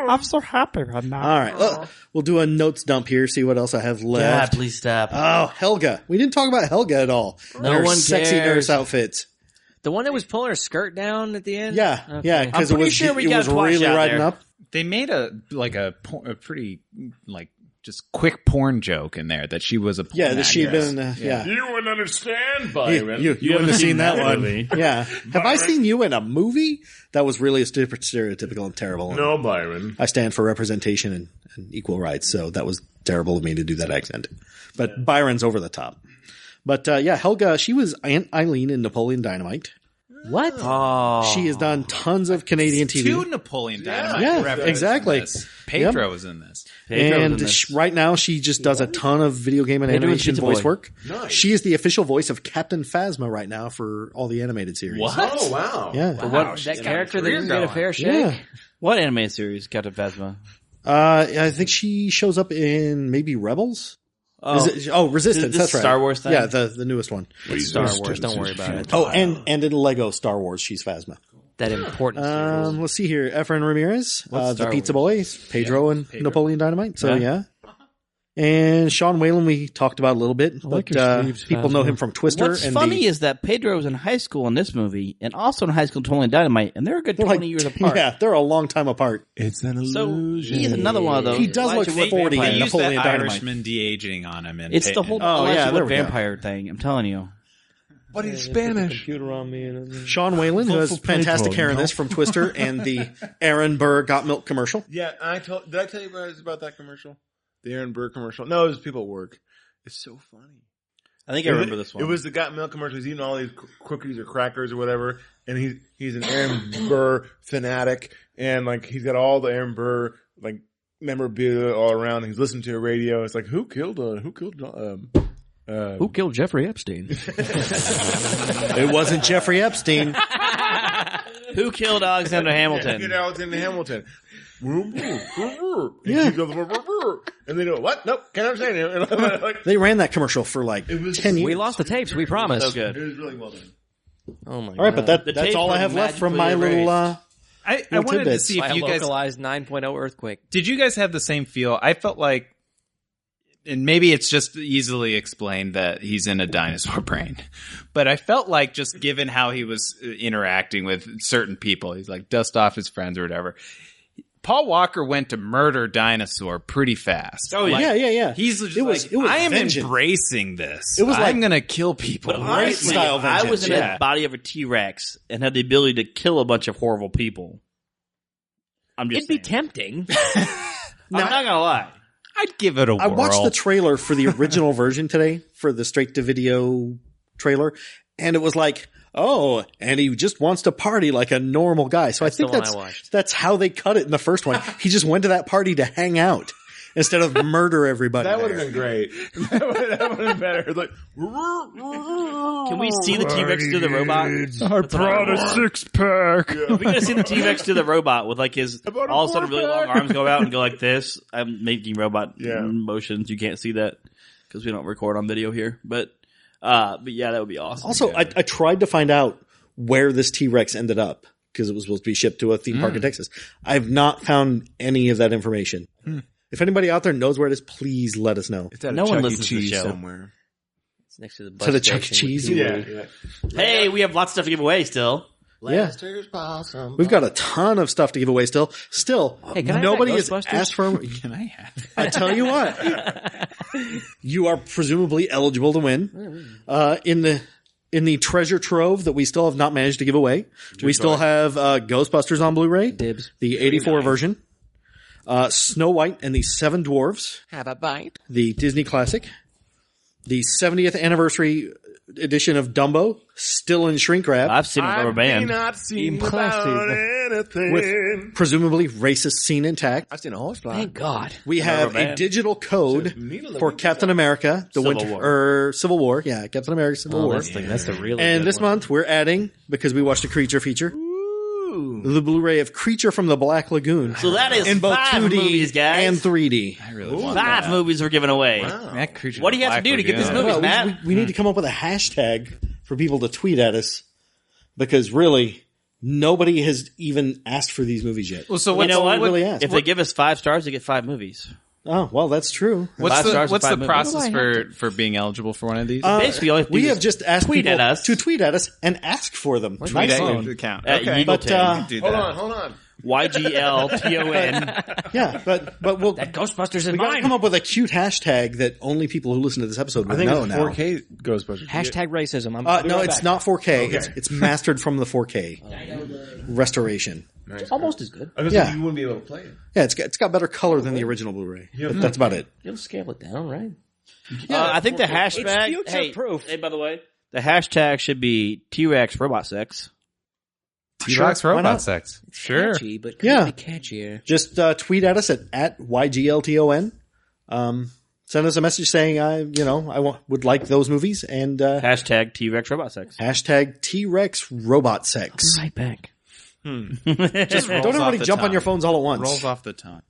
I'm so happy right now. All right. We'll do a notes dump here, see what else I have left. God, please stop. Oh, Helga. We didn't talk about Helga at all. No her one sexy cares. nurse outfits. The one that was pulling her skirt down at the end? Yeah. Okay. Yeah, because it was really riding up. They made a pretty just quick porn joke in there that she was a porn that she'd actress. been You wouldn't understand, Byron. You haven't seen that one. Yeah. Have I seen you in a movie? That was really stereotypical and terrible. No, Byron. I stand for representation and equal rights, so that was terrible of me to do that accent. But Byron's over the top. But Helga, she was Aunt Eileen in Napoleon Dynamite. What? Oh. She has done tons of Canadian TV. 2 Napoleon Dynamite. Yeah, exactly. Pedro was in this. And right now she just does a ton of video game and animation voice work. Nice. She is the official voice of Captain Phasma right now for all the animated series. What? Oh, wow. Yeah. That character that didn't get a fair shake? Yeah. What animated series, Captain Phasma? I think she shows up in maybe Rebels. Resistance. That's right. Star Wars thing? Yeah, the newest one. Star Wars. Don't worry about it. Oh, and in Lego Star Wars, she's Phasma. That important. Let's see here. Efren Ramirez, the Star Pizza Boy, Pedro and Napoleon Dynamite. So yeah. And Sean Whalen, we talked about a little bit, but people know him from Twister. What's funny is that Pedro was in high school in this movie, and also in high school in Napoleon Dynamite, and they're a good 20 years apart. Yeah, they're a long time apart. It's an illusion. So he's another one of those. He does look 40 in They used Napoleon that Dynamite. Irishman de-aging on him. It's the whole there we vampire thing. I'm telling you. But he's Spanish. Computer on me and Sean Whalen, who has fantastic hair in this from Twister and the Aaron Burr Got Milk commercial. Yeah, did I tell you about that commercial? The Aaron Burr commercial? No, it was people at work. It's so funny. I think I remember this one. It was the Got Milk commercial. He's eating all these cookies or crackers or whatever, and he's an Aaron Burr fanatic, and like he's got all the Aaron Burr like memorabilia all around. He's listening to a radio. It's like who killed Jeffrey Epstein? It wasn't Jeffrey Epstein. Who killed Alexander Hamilton? Get Alexander Hamilton. Yeah. And they go, what? Nope, can't understand you. They ran that commercial for like 10 years. We lost the tapes, we promise. So good. It was really well done. Oh my god. All right, but that's tape all I was have left from my magically little erased. I little wanted to tidbits. see if you guys localized 9.0 earthquake. did you guys have the same feel? I felt like, and maybe it's just easily explained that he's in a dinosaur brain, but I felt like just given how he was interacting with certain people, he's like dust off his friends or whatever. Paul Walker went to murder dinosaur pretty fast. Oh, Like, yeah. He's just It was I am vengeance. embracing this. It was like- I'm going to kill people. But honestly, style if I was in vengeance, the body of a T-Rex and had the ability to kill a bunch of horrible people, I'm just It'd be tempting. I'm not gonna lie. I'd give it a whirl. I watched the trailer for the original version today for the straight to video trailer, and it was like, oh, and he just wants to party like a normal guy. So I think that's how they cut it in the first one. He just went to that party to hang out instead of murder everybody. That would have been great. That would have been better. Like, Can we see the T-Rex do the robot? I brought a 6-pack. We gotta see the T-Rex do the robot with like his all of a sudden really long arms go out and go like this. I'm making robot motions. You can't see that because we don't record on video here. But yeah, that would be awesome. Also, I tried to find out where this T-Rex ended up because it was supposed to be shipped to a theme park in Texas. I've not found any of that information. If anybody out there knows where it is, please let us know. It's at No a one Chuck E. listens to the Cheese show. somewhere. It's next to the To the Chuck E. Cheese? Yeah. Hey, we have lots of stuff to give away still. Yeah. We've got a ton of stuff to give away still. Hey, can I have nobody that has Ghostbusters? asked for. Can I have it? I tell you what, you are presumably eligible to win. In the treasure trove that we still have not managed to give away, we still have Ghostbusters on Blu-ray, Dibs. the 84 version. Snow White and the Seven Dwarfs. Have a bite. The Disney classic. The 70th anniversary edition of Dumbo, still in shrink wrap. I've seen it with rubber band. not seen about anything. With presumably racist scene intact. I've seen a horse fly. Thank God. We have a digital code for Captain America, Civil War. Yeah, Captain America, Civil War. That's the really And good this one. month we're adding, because we watched a Creature feature, the Blu-ray of Creature from the Black Lagoon. So that is in both 5 2D movies, guys. and 3D. I really want 5 movies were given away. Wow. That Creature What do you from have to do to get these Black movies, Well, Matt? we need to come up with a hashtag for people to tweet at us, because really, nobody has even asked for these movies yet. Well, so You know what? really asked. If they give us 5 stars, they get 5 movies. Oh, well, that's true. What's 5 stars the and 5 process movies. for being eligible for one of these? Basically, all you have to We do have is just asked tweet people at us. to tweet at us and ask for them. Tweet Nice at phone. your account. At Okay. But, do that. Hold on. YGLTON. Yeah, but we'll That Ghostbusters is we got to mine. come up with a cute hashtag that only people who listen to this episode I would think know it's now. 4K Ghostbusters. Hashtag racism. No, it's not 4K. It's mastered from the 4K restoration. Nice. almost as good. I was Yeah. thinking you wouldn't be able to play it. Yeah, it's got better color than the original Blu-ray. But that's about it. You'll scale it down, right? I think the hashtag. It's Hey, future-proof. hey, by the way, the hashtag should be T-Rex robot sex. T-Rex Sure, why robot not? sex. Sure. Catchy, but could Yeah. be catchier. Just tweet at us at YGLTON. Send us a message saying I would like those movies, and Hashtag T-Rex robot sex. hashtag T-Rex robot sex. Right back. Just Rolls don't off everybody the jump on tongue. your phones all at once. Rolls off the tongue.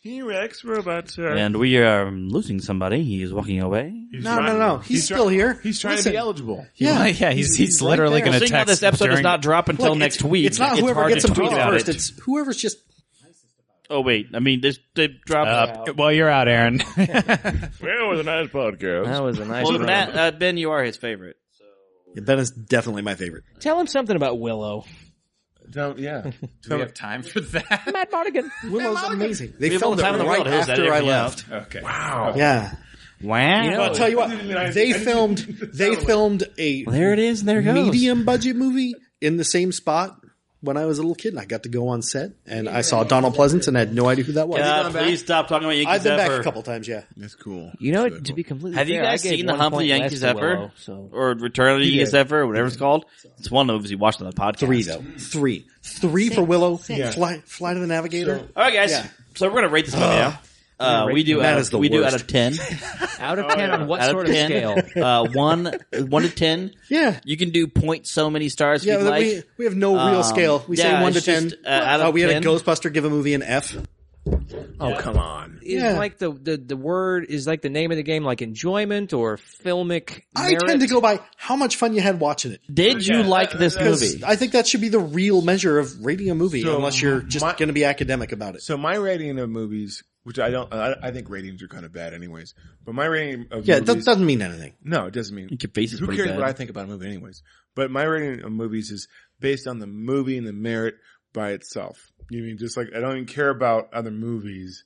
T-Rex robots. And we are losing somebody. He is walking away. No. He's still here. He's trying to Listen. be eligible. Yeah. Yeah, he's right literally there. going to Seeing how text this episode does during- not drop until Look, next week. It's not whoever hard gets to them tweet tweeted about first. it. It's whoever's just. Oh wait, I mean they dropped. Well, you're out, Aaron. Well, it was a nice podcast. That was a nice Well, one. Matt, Ben, you are his favorite. Ben is definitely my favorite. Tell him something about Willow. Don't, yeah. Do we have time for that? Matt Mardigan. Willow's amazing. We They have all filmed the it time in the right world. Who's after that I everything left. Okay. Wow. Yeah. Wow. You know, I'll tell you what. I They didn't filmed a Well, there it is. And there it goes. medium budget movie in the same spot when I was a little kid, and I got to go on set, and I saw Donald Pleasance, and I had no idea who that was. Please stop talking about Yankees I've been back Zephyr. a couple times, yeah. That's cool. You know, That's really to cool. be completely Have you fair, guys I gave seen the 1 Hump of the point Yankees less to Zephyr? Willow, so. Or Return of the Yankees Zephyr, or whatever it's called? It's one of the movies you watched on the podcast. 3, though. 3 for Willow. Yeah. Fly to the Navigator. All right, guys. Yeah. So we're gonna rate this movie now. We do That out is the of, we do worst. out of 10. Out of 10 on what Out sort of of 10. scale? 1 to 10. Yeah. You can do point so many stars if Yeah, you'd like. we have no real scale. We say 1 to it's 10. just, out of we had 10. a Ghostbuster give a movie an F. Oh, come on. Is Yeah. like the word is like the name of the game, like enjoyment or filmic I merit? tend to go by how much fun you had watching it. Did you like this movie? I think that should be the real measure of rating a movie, So unless you're just going to be academic about it. So my rating of movies, which I think ratings are kind of bad anyways, but my rating of Yeah, it movies. doesn't mean anything. No, it doesn't mean. Your face is Who pretty cares bad. what I think about a movie anyways? But my rating of movies is based on the movie and the merit by itself. You mean just like I don't even care about other movies.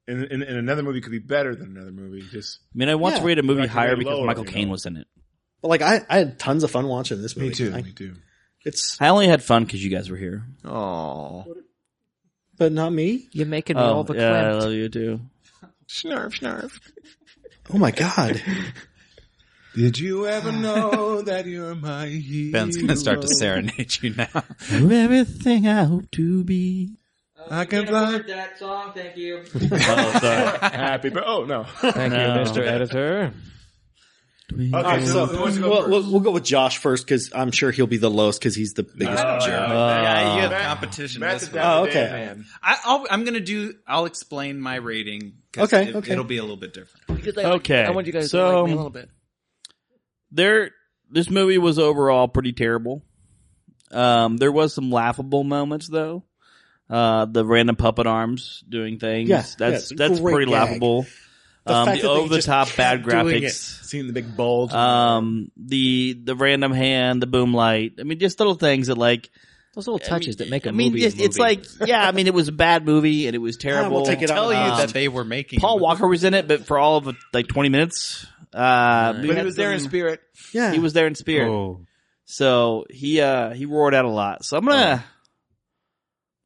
And another movie could be better than another movie. Just I mean, I once Yeah. rated a movie I can higher rate because lower, Michael you Caine know. was in it. But like, I had tons of fun watching this movie. me too. I- Me too. It's, I only had fun because you guys were here. Oh, but not me. You're making me all Oh, the yeah, I clamped. love you too. snarf. Oh my god. Did you ever know that you're my hero? Ben's going to start to serenade you now. You're everything I hope to be. I can fly. that song, thank you. Oh, sorry. Happy, but oh no. Thank you, Mr. Editor. Okay, so who wants to go first? We'll go with Josh first because I'm sure he'll be the lowest because he's the biggest jerk. Yeah, you have Matt- competition. Matt's this a one. Oh, Dapper Dan okay. man. I'm going to I'll explain my rating. 'Cause Okay, okay. It'll be a little bit different. Okay, I want you guys to so- like me a little bit. This movie was overall pretty terrible. There was some laughable moments though. The random puppet arms doing things. Yeah, that's great pretty gag. laughable. The fact The that they over the just top bad kept doing graphics. Seeing the big bulge. The random hand, the boom light. I mean, just little things that like. Those little touches that make a I mean, movie a it's movie. like, yeah, I mean, it was a bad movie and it was terrible. we'll take it out Tell of you the that they were making Paul a movie. Walker was in it, but for all of like 20 minutes. but he was there in spirit. Yeah. He was there in spirit. Oh. So he roared out a lot. So I'm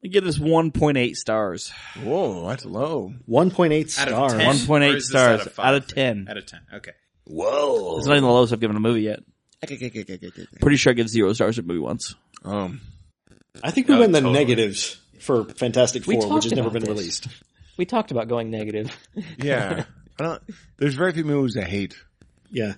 I give this 1.8 stars. Whoa, that's low. 1.8 stars. 1.8 stars out of 10. Out of 10. Okay. Whoa. It's not even the lowest I've given a movie yet. Pretty sure I gave 0 stars to a movie once. I think we went the negatives for Fantastic Four, which has never been released. We talked about going negative. Yeah. There's very few movies I hate. Yeah.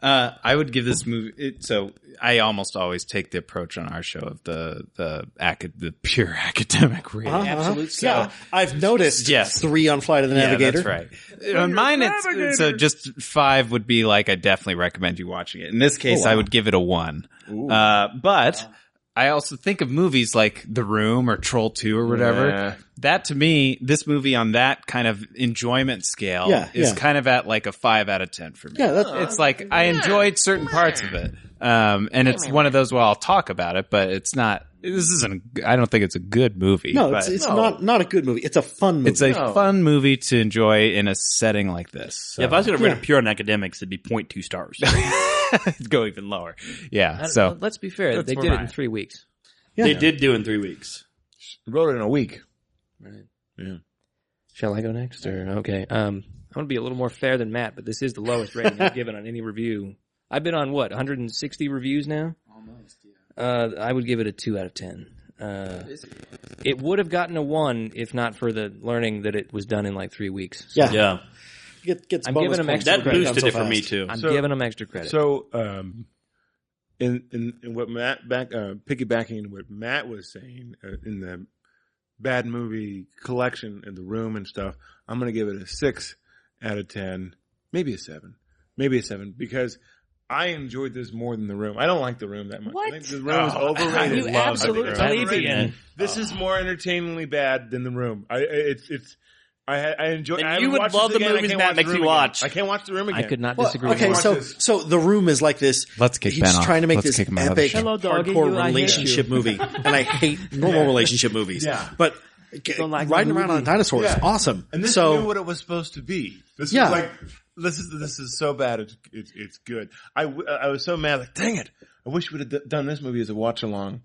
I would give this movie. So I almost always take the approach on our show of the pure academic rating. Absolute. So, yeah, I've noticed. Yes. 3 on Flight of the Navigator. That's right. On mine, it's so just 5 would be like I definitely recommend you watching it. In this case, I would give it a 1. But I also think of movies like The Room or Troll 2 or whatever. Yeah. That to me, this movie on that kind of enjoyment scale is kind of at like a 5 out of 10 for me. Yeah, it's like I enjoyed certain parts of it. And it's one of those where I'll talk about it, but it's not, I don't think it's a good movie. No, it's not a good movie. It's a fun movie. It's a fun movie to enjoy in a setting like this. So. Yeah, if I was going to rate it pure on academics, it'd be 0.2 stars. It'd go even lower. Yeah. So let's be fair. They did it in 3 weeks. Yeah. They did do it in 3 weeks. Wrote it in a week. Right. Yeah. Shall I go next? Or okay. I'm going to be a little more fair than Matt, but this is the lowest rating I've given on any review. I've been on 160 reviews now? Almost, yeah. I would give it a 2 out of 10. It would have gotten a 1 if not for the learning that it was done in like 3 weeks. So Yeah. I'm giving them extra that credit. boosted it for me too. I'm giving them extra credit. So, in what Matt piggybacking what Matt was saying in the bad movie collection in The Room and stuff, I'm going to give it a 6 out of 10, maybe a 7, because I enjoyed this more than The Room. I don't like The Room that much. What? I think The Room is overrated. You absolute plebeian. This is more entertainingly bad than The Room. I enjoy. And I you would watch love this the again. movies I can't Matt watch makes The Room you again. watch. I can't watch The Room again. I could not Well, disagree. okay, with so The Room is like this. Let's kick Ben He's off. trying to make Let's this kick him out of the epic, show. Hello, doggy, hardcore I hate relationship you. movie, and I hate normal relationship movies. Yeah. But Don't like riding the around on a movie. dinosaur is awesome. And this so knew what it was supposed to be. This Yeah. is like this is so bad. It's good. I was so mad. Like, dang it! I wish we'd have done this movie as a watch along.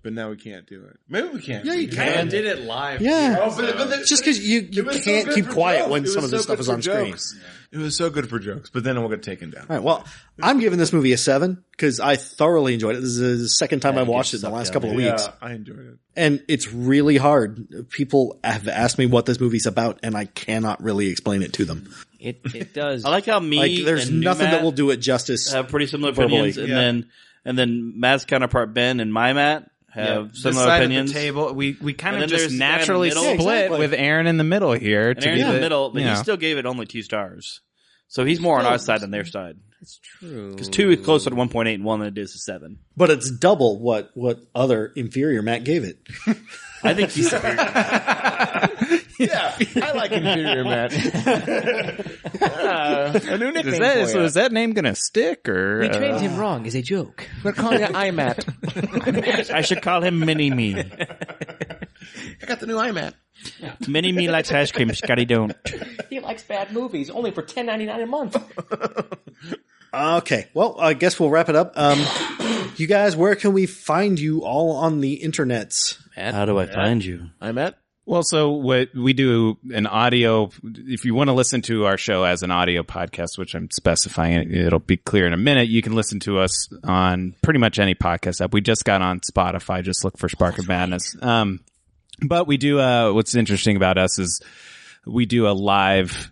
But now we can't do it. Maybe we can't. Yeah, you I can. did it live. Yeah. Oh, but Just because you can't keep quiet when some of this stuff is on screen. It was so good for jokes, but then it will get taken down. All right, well, I'm giving this movie a 7 because I thoroughly enjoyed it. This is the second time I've watched it in the last couple of weeks. Yeah, I enjoyed it. And it's really hard. People have asked me what this movie's about, and I cannot really explain it to them. It does. I like how me There's and nothing Matt that will do it justice. have pretty similar verbally. opinions, and then Matt's counterpart Ben and my Matt have This similar side opinions. of the table, we kind And of then just there's the guy in the naturally middle. split Yeah, exactly. with Aaron in the middle here. And to Aaron's be in the middle, but you he know. still gave it only 2 stars. So he's more on our side than their side. It's true. Because 2 is closer to 1.8 and 1 than it is to 7. But it's double what other inferior Matt gave it. I think he's superior. Yeah, I like Inferior Matt. A new nickname for you. So is that name going to stick? Or We trained him wrong as a joke. We're calling it IMAT. I should call him Mini-Me. I got the new iMac. Mini-Me likes ice cream, Scotty don't. He likes bad movies, only for $10.99 a month. Okay, well, I guess we'll wrap it up. You guys, where can we find you all on the internets? How do I find you? I'm at. Well, so what we do an audio, if you want to listen to our show as an audio podcast, which I'm specifying, it'll be clear in a minute. You can listen to us on pretty much any podcast app. We just got on Spotify. Just look for Spark of Madness. But we do, what's interesting about us is we do a live,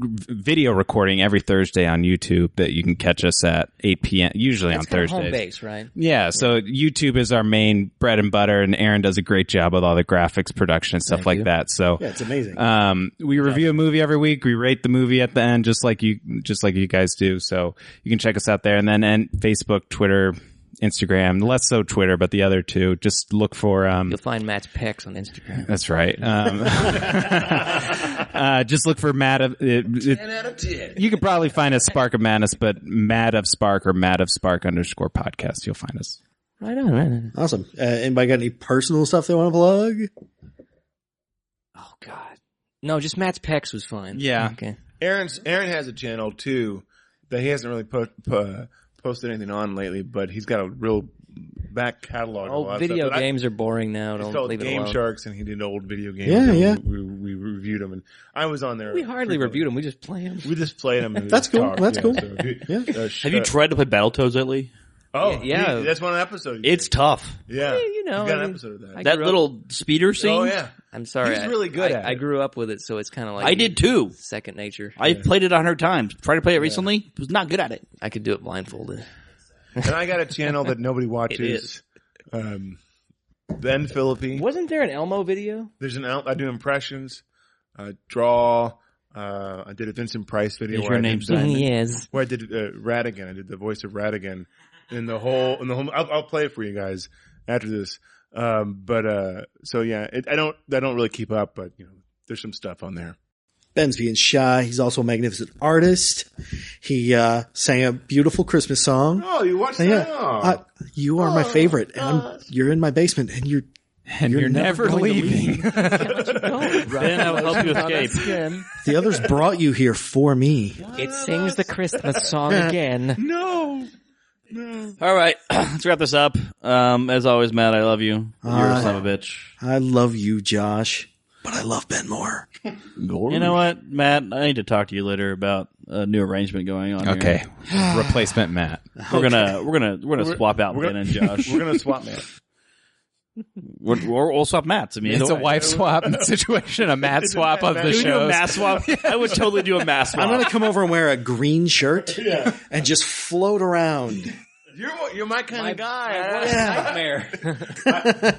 video recording every Thursday on YouTube that you can catch us at 8 p.m. usually That's on Thursdays. home base, right? Yeah, so YouTube is our main bread and butter, and Aaron does a great job with all the graphics, production, and stuff like that. So Yeah, it's amazing. we review a movie every week. We rate the movie at the end, just like you guys do. So you can check us out there, and then Facebook, Twitter, Instagram, less so Twitter, but the other two. Just look for You'll find Matt's pecs on Instagram. That's right. Just look for Matt of 10 out of 10. You could probably find us Spark of Madness, but Matt of Spark or Matt of Spark _podcast. You'll find us. Right on. Awesome. Anybody got any personal stuff they want to plug? Oh God, no, just Matt's pecs was fine. Yeah. Okay. Aaron has a channel too that he hasn't really posted anything on lately, but he's got a real back catalog. Oh, video games are boring now. Don't leave it alone. Game Sharks, and he did old video games. Yeah. We reviewed them, and I was on there. We hardly reviewed them. We just play them. We just played them. That's cool. That's cool. So, Have you tried to play Battletoads lately? Oh, yeah. That's one episode. It's tough. Yeah. You know. We got an episode of that. That little speeder scene? Oh, yeah. I'm sorry. He's really good at it. I grew up with it, so it's kind of like... I did too. Second nature. I've played it 100 times. Tried to play it recently. Was not good at it. I could do it blindfolded. And I got a channel that nobody watches. Ben Philippe. Wasn't there an Elmo video? There's I do impressions, draw. I did a Vincent Price video. Is your name Simon? Yes. Where I did Radigan. I did the voice of Radigan. In the whole. I'll play it for you guys after this. So yeah, I don't really keep up, but there's some stuff on there. Ben's being shy. He's also a magnificent artist. He sang a beautiful Christmas song. Oh, you watched that? Yeah. You are my favorite. And you're in my basement, and you're never leaving. Ben, I will help you escape. The others brought you here for me. It sings the Christmas song again. No. All right, let's wrap this up. As always, Matt, I love you. You're a son of a bitch. I love you, Josh, but I love Ben more. You know what, Matt? I need to talk to you later about a new arrangement going on. Okay, replacement Matt. We're gonna swap out Ben and Josh. We're gonna swap Matt. We'll swap Matts. I mean, it's a wife swap situation, a Matt swap of the show. Do a mass swap? I would totally do a mass swap. I'm going to come over and wear a green shirt and just float around. You're my kind of guy. Nightmare.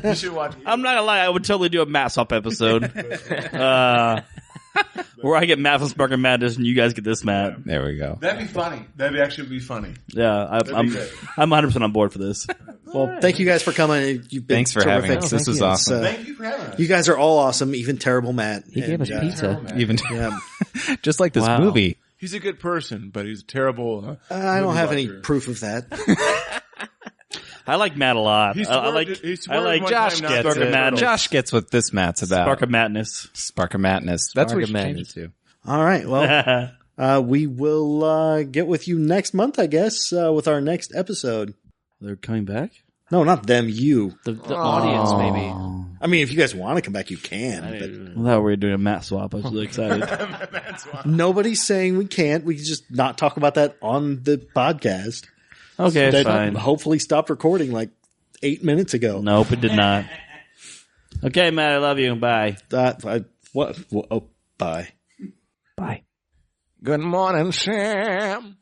You should watch. I'm not gonna lie. I would totally do a mass swap episode. Where I get Matt from Spark and Madness and you guys get this Matt. There we go. That'd be funny. That'd actually be funny. Yeah, I'm 100% on board for this. Well, thank you guys for coming. You've been Thanks for terrific. having us. This was awesome. Thank you for having us. You guys are all awesome, even terrible Matt. He gave us pizza. Even just like this movie. He's a good person, but he's terrible. I don't have any proof of that. I like Matt a lot. I like Josh gets it. Josh gets what this Matt's about. Spark of Madness. Spark of Madness. That's what you change it to. All right. Well, we will get with you next month, I guess, with our next episode. They're coming back? No, not them. You. The audience, maybe. I mean, if you guys want to come back, you can. I thought we were doing a Matt swap. I was really excited. Nobody's saying we can't. We can just not talk about that on the podcast. Okay, They fine. hopefully stopped recording like 8 minutes ago. Nope, it did not. Okay, Matt, I love you. Bye. What? Oh, bye. Bye. Good morning, Sam.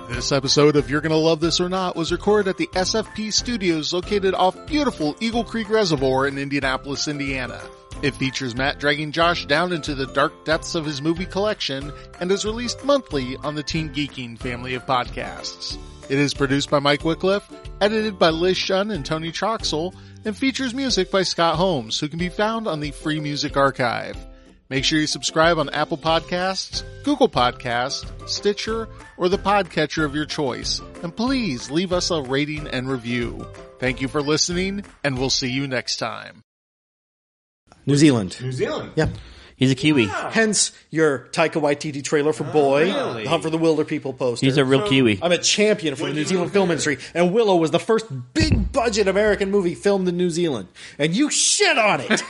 This episode of You're Gonna Love This or Not was recorded at the SFP Studios located off beautiful Eagle Creek Reservoir in Indianapolis, Indiana. It features Matt dragging Josh down into the dark depths of his movie collection and is released monthly on the Teen Geeking family of podcasts. It is produced by Mike Wycliffe, edited by Liz Shun and Tony Troxel, and features music by Scott Holmes, who can be found on the Free Music Archive. Make sure you subscribe on Apple Podcasts, Google Podcasts, Stitcher, or the podcatcher of your choice. And please leave us a rating and review. Thank you for listening, and we'll see you next time. New Zealand. Yeah. He's a Kiwi. Hence your Taika Waititi trailer for Boy, really? the Hunt for the Wilder People poster. He's a real Kiwi. I'm a champion for the New Zealand film industry, and Willow was the first big budget American movie filmed in New Zealand. And you shit on it!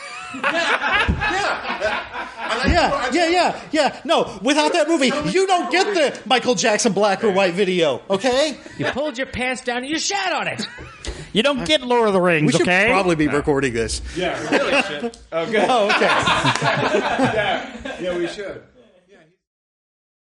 Yeah. No, without that movie, you don't get the Michael Jackson black or white video, okay? You pulled your pants down and you shat on it. You don't get Lord of the Rings, we should okay? probably be recording this. Yeah, really should. Okay. Oh, okay. Yeah, we should.